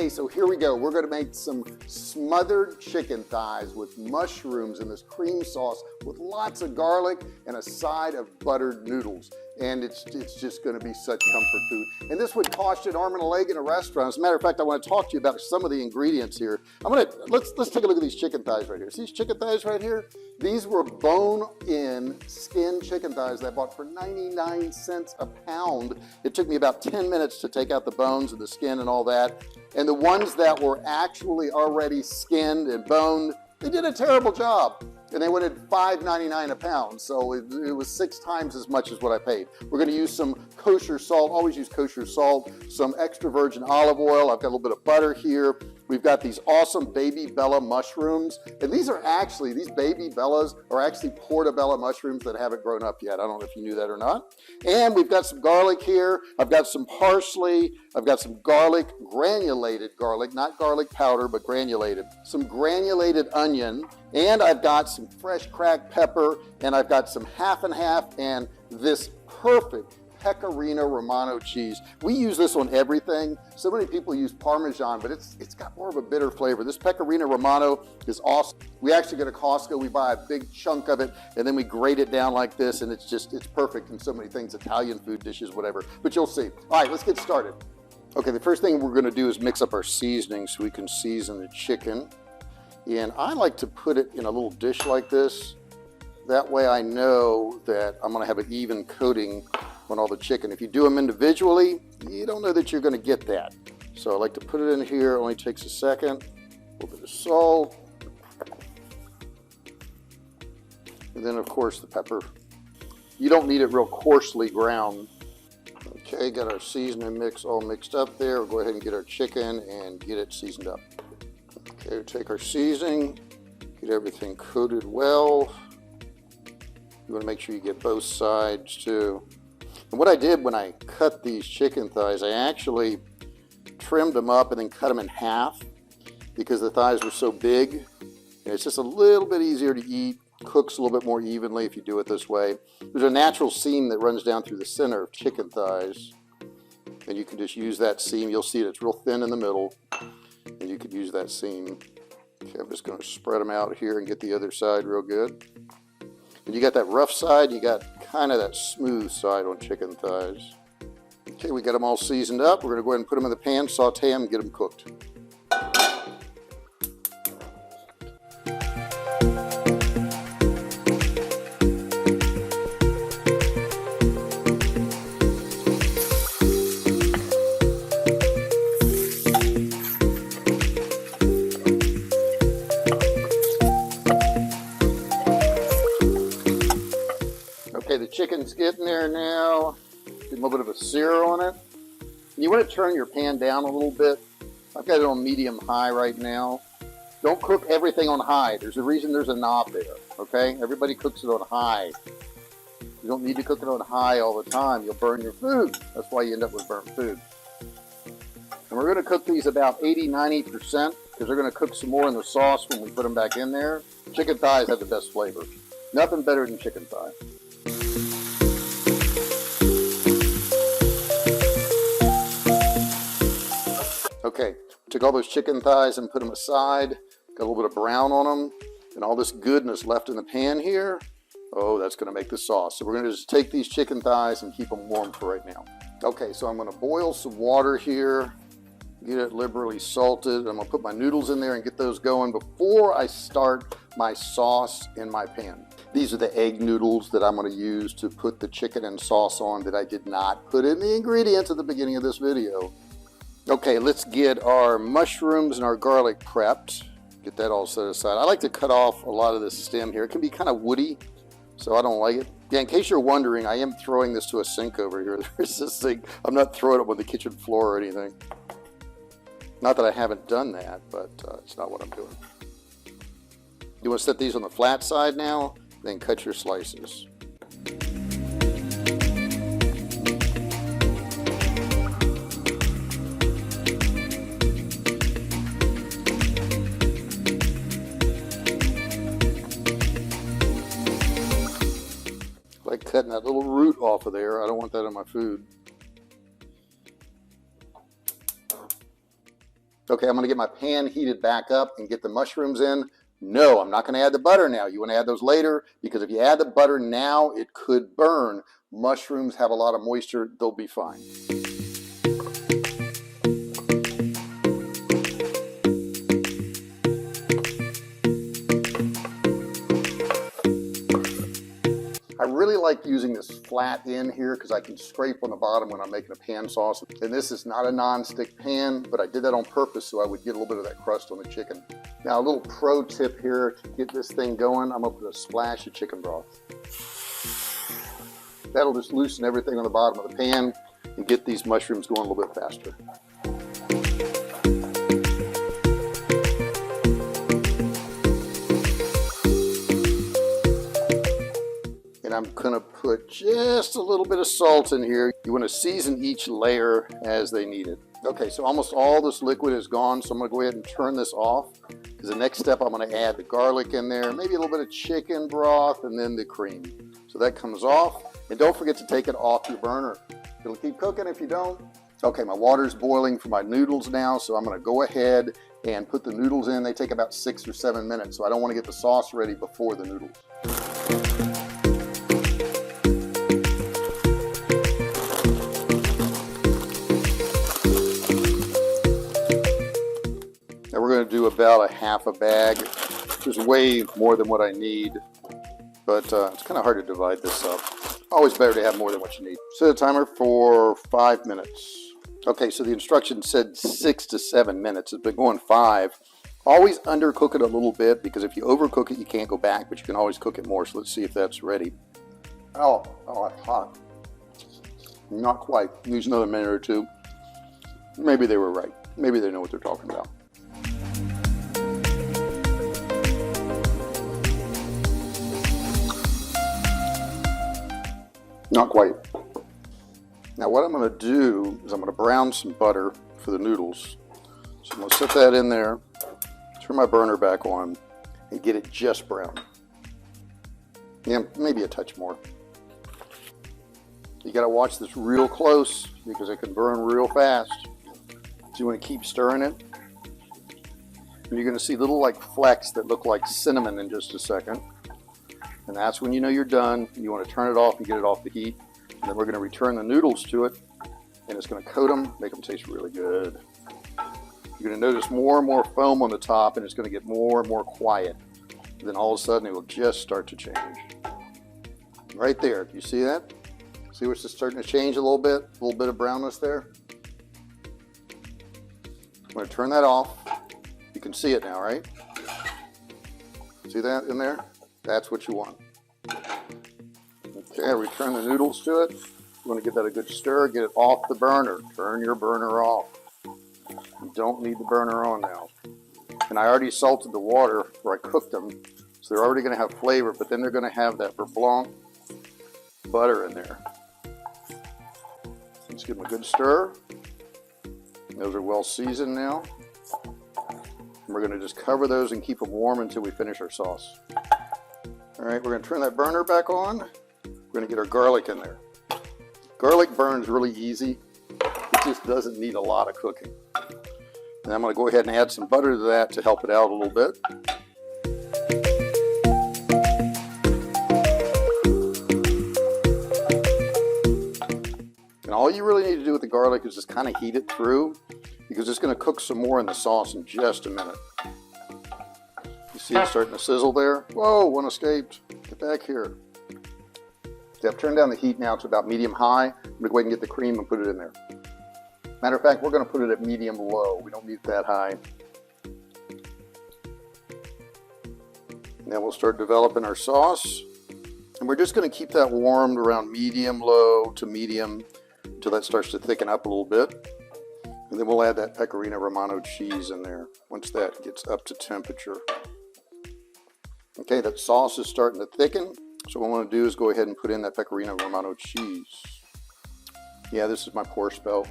Okay, so here we go. We're gonna make some smothered chicken thighs with mushrooms and this cream sauce with lots of garlic and a side of buttered noodles. And it's just gonna be such comfort food. And this would cost you an arm and a leg in a restaurant. As a matter of fact, I wanna talk to you about some of the ingredients here. Let's take a look at these chicken thighs right here. See these chicken thighs right here? These were bone-in skin chicken thighs that I bought for 99 cents a pound. It took me about 10 minutes to take out the bones and the skin and all that. And the ones that were actually already skinned and boned, they did a terrible job. And they wanted $5.99 a pound, so it was 6 times as much as what I paid. We're gonna use some kosher salt, always use kosher salt, some extra virgin olive oil. I've got a little bit of butter here. We've got these awesome baby bella mushrooms. And these baby bellas are actually portobello mushrooms that haven't grown up yet. I don't know if you knew that or not. And we've got some garlic here. I've got some parsley. I've got some garlic, granulated garlic, not garlic powder, but granulated. Some granulated onion. And I've got some fresh cracked pepper. And I've got some half and half and this perfect pecorino romano cheese. We use this on everything. So many people use Parmesan, but it's got more of a bitter flavor. This pecorino romano is awesome. We actually go to Costco, we buy a big chunk of it, and then we grate it down like this, and it's perfect in so many things, Italian food dishes, whatever. But you'll see. All right, let's get started. Okay, the first thing we're gonna do is mix up our seasoning so we can season the chicken. And I like to put it in a little dish like this. That way I know that I'm gonna have an even coating on all the chicken. If you do them individually, you don't know that you're gonna get that. So I like to put it in here, it only takes a second. A little bit of salt. And then of course the pepper. You don't need it real coarsely ground. Okay, got our seasoning mix all mixed up there. We'll go ahead and get our chicken and get it seasoned up. Okay, we'll take our seasoning, get everything coated well. You wanna make sure you get both sides too. And what I did when I cut these chicken thighs, I actually trimmed them up and then cut them in half because the thighs were so big. And it's just a little bit easier to eat, cooks a little bit more evenly if you do it this way. There's a natural seam that runs down through the center of chicken thighs. And you can just use that seam. You'll see it's real thin in the middle. And you could use that seam. Okay, I'm just going to spread them out here and get the other side real good. And you got that rough side, you got kind of that smooth side on chicken thighs. Okay, we got them all seasoned up. We're going to go ahead and put them in the pan, saute them, and get them cooked. Okay, the chicken's getting there now. Get a little bit of a sear on it. And you want to turn your pan down a little bit. I've got it on medium-high right now. Don't cook everything on high. There's a reason there's a knob there, okay? Everybody cooks it on high. You don't need to cook it on high all the time. You'll burn your food. That's why you end up with burnt food. And we're going to cook these about 80-90% because they're going to cook some more in the sauce when we put them back in there. Chicken thighs have the best flavor. Nothing better than chicken thigh. Okay, took all those chicken thighs and put them aside. Got a little bit of brown on them and all this goodness left in the pan here. Oh, that's gonna make the sauce. So we're gonna just take these chicken thighs and keep them warm for right now. Okay, so I'm gonna boil some water here, get it liberally salted. I'm gonna put my noodles in there and get those going before I start my sauce in my pan. These are the egg noodles that I'm gonna use to put the chicken and sauce on that I did not put in the ingredients at the beginning of this video. Okay, let's get our mushrooms and our garlic prepped. Get that all set aside. I like to cut off a lot of this stem here. It can be kind of woody, so I don't like it. Yeah, in case you're wondering, I am throwing this to a sink over here. There's this thing. I'm not throwing it on the kitchen floor or anything. Not that I haven't done that, but it's not what I'm doing. You want to set these on the flat side now, then cut your slices. Like cutting that little root off of there. I don't want that in my food. Okay, I'm gonna get my pan heated back up and get the mushrooms in. No, I'm not gonna add the butter now. You wanna add those later, because if you add the butter now, it could burn. Mushrooms have a lot of moisture, they'll be fine. I really like using this flat end here because I can scrape on the bottom when I'm making a pan sauce. And this is not a non-stick pan, but I did that on purpose so I would get a little bit of that crust on the chicken. Now a little pro tip here to get this thing going, I'm gonna put a splash of chicken broth. That'll just loosen everything on the bottom of the pan and get these mushrooms going a little bit faster. And I'm gonna put just a little bit of salt in here. You wanna season each layer as they need it. Okay, so almost all this liquid is gone, so I'm gonna go ahead and turn this off, because the next step I'm gonna add the garlic in there, maybe a little bit of chicken broth, and then the cream. So that comes off, and don't forget to take it off your burner. It'll keep cooking if you don't. Okay, my water's boiling for my noodles now, so I'm gonna go ahead and put the noodles in. They take about 6 or 7 minutes, so I don't wanna get the sauce ready before the noodles. Now we're going to do about a half a bag, which is way more than what I need, but it's kind of hard to divide this up. Always better to have more than what you need. Set a timer for 5 minutes. Okay, so the instructions said 6 to 7 minutes. It's been going 5. Always undercook it a little bit, because if you overcook it, you can't go back, but you can always cook it more. So let's see if that's ready. Oh, it's hot. Not quite. Use another minute or two. Maybe they were right. Maybe they know what they're talking about. Not quite. Now what I'm going to do is I'm going to brown some butter for the noodles. So I'm going to set that in there, turn my burner back on, and get it just brown. Yeah, maybe a touch more. You got to watch this real close because it can burn real fast. So you want to keep stirring it. And you're going to see little like flecks that look like cinnamon in just a second. And that's when you know you're done. You want to turn it off and get it off the heat. And then we're going to return the noodles to it, and it's going to coat them, make them taste really good. You're going to notice more and more foam on the top, and it's going to get more and more quiet. And then all of a sudden, it will just start to change. Right there, do you see that? See what's just starting to change a little bit of brownness there? I'm going to turn that off. You can see it now, right? See that in there? That's what you want. Okay, return the noodles to it. You want to give that a good stir, get it off the burner. Turn your burner off. You don't need the burner on now. And I already salted the water where I cooked them, so they're already going to have flavor, but then they're going to have that beurre blanc butter in there. Let's give them a good stir. Those are well seasoned now. And we're going to just cover those and keep them warm until we finish our sauce. All right, we're going to turn that burner back on. We're going to get our garlic in there. Garlic burns really easy. It just doesn't need a lot of cooking. And I'm going to go ahead and add some butter to that to help it out a little bit. And all you really need to do with the garlic is just kind of heat it through, because it's going to cook some more in the sauce in just a minute. You see it starting to sizzle there? Whoa, one escaped. Get back here. Okay, I've turned down the heat now to about medium-high. I'm going to go ahead and get the cream and put it in there. Matter of fact, we're going to put it at medium-low. We don't need it that high. And then we'll start developing our sauce. And we're just going to keep that warmed around medium-low to medium until that starts to thicken up a little bit. And then we'll add that pecorino romano cheese in there once that gets up to temperature. Okay, that sauce is starting to thicken. So what I want to do is go ahead and put in that pecorino romano cheese. Yeah, this is my pour spout.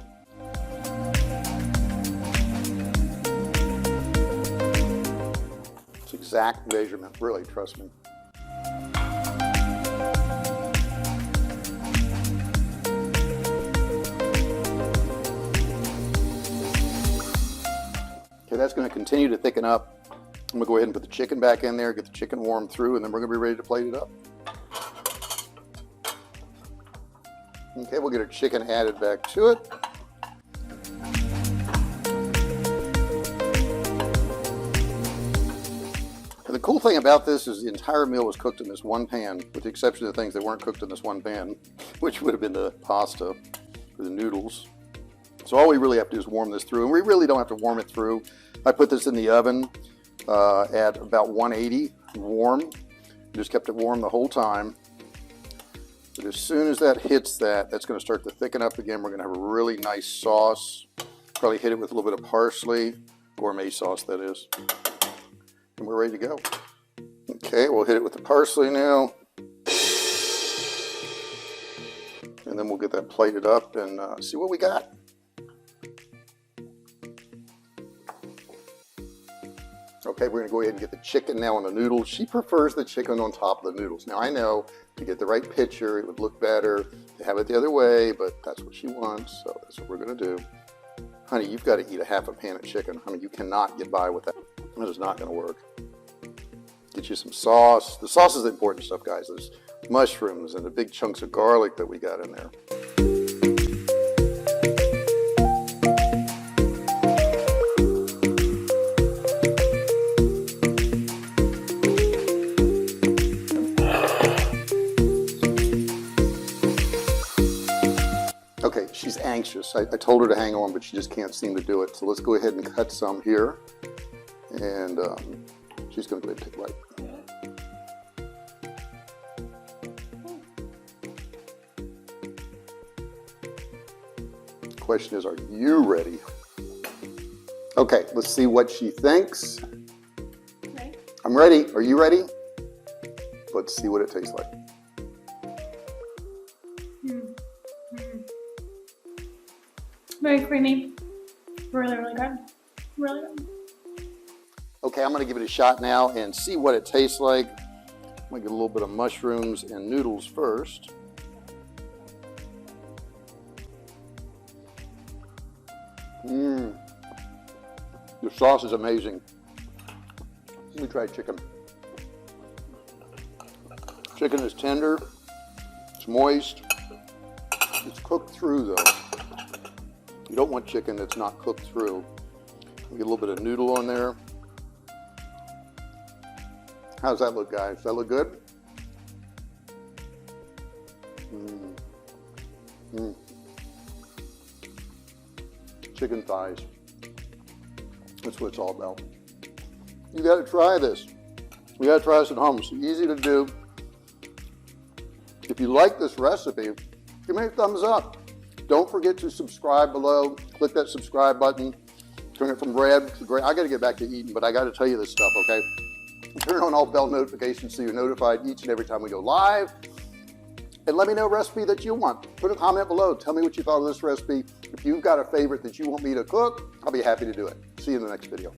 It's exact measurement, really, trust me. Okay, that's going to continue to thicken up. I'm going to go ahead and put the chicken back in there, get the chicken warmed through, and then we're going to be ready to plate it up. Okay, we'll get our chicken added back to it. And the cool thing about this is the entire meal was cooked in this one pan, with the exception of the things that weren't cooked in this one pan, which would have been the pasta or the noodles. So all we really have to do is warm this through, and we really don't have to warm it through. I put this in the oven at about 180 warm. Just kept it warm the whole time. But as soon as that hits that, that's going to start to thicken up again. We're going to have a really nice sauce. Probably hit it with a little bit of parsley, gourmet sauce that is. And we're ready to go. Okay, we'll hit it with the parsley now. And then we'll get that plated up and see what we got. Okay, we're going to go ahead and get the chicken now on the noodles. She prefers the chicken on top of the noodles. Now I know to get the right picture, it would look better to have it the other way, but that's what she wants, so that's what we're going to do. Honey, you've got to eat a half a pan of chicken. Honey, you cannot get by with that. That is not going to work. Get you some sauce. The sauce is the important stuff, guys. There's mushrooms and the big chunks of garlic that we got in there. Okay, she's anxious. I told her to hang on, but she just can't seem to do it. So let's go ahead and cut some here. And she's going to go ahead and take a bite. The question is, are you ready? Okay, let's see what she thinks. Okay. I'm ready. Are you ready? Let's see what it tastes like. Very creamy. Really, really good. Really good. Okay, I'm going to give it a shot now and see what it tastes like. I'm going to get a little bit of mushrooms and noodles first. The sauce is amazing. Let me try chicken. Chicken is tender. It's moist. It's cooked through though. You don't want chicken that's not cooked through. Get a little bit of noodle on there. How's that look, guys? Does that look good? Chicken thighs. That's what it's all about. You got to try this. You got to try this at home. It's easy to do. If you like this recipe, give me a thumbs up. Don't forget to subscribe below. Click that subscribe button. Turn it from red to gray. I got to get back to eating, but I got to tell you this stuff, okay? Turn on all bell notifications so you're notified each and every time we go live. And let me know a recipe that you want. Put a comment below. Tell me what you thought of this recipe. If you've got a favorite that you want me to cook, I'll be happy to do it. See you in the next video.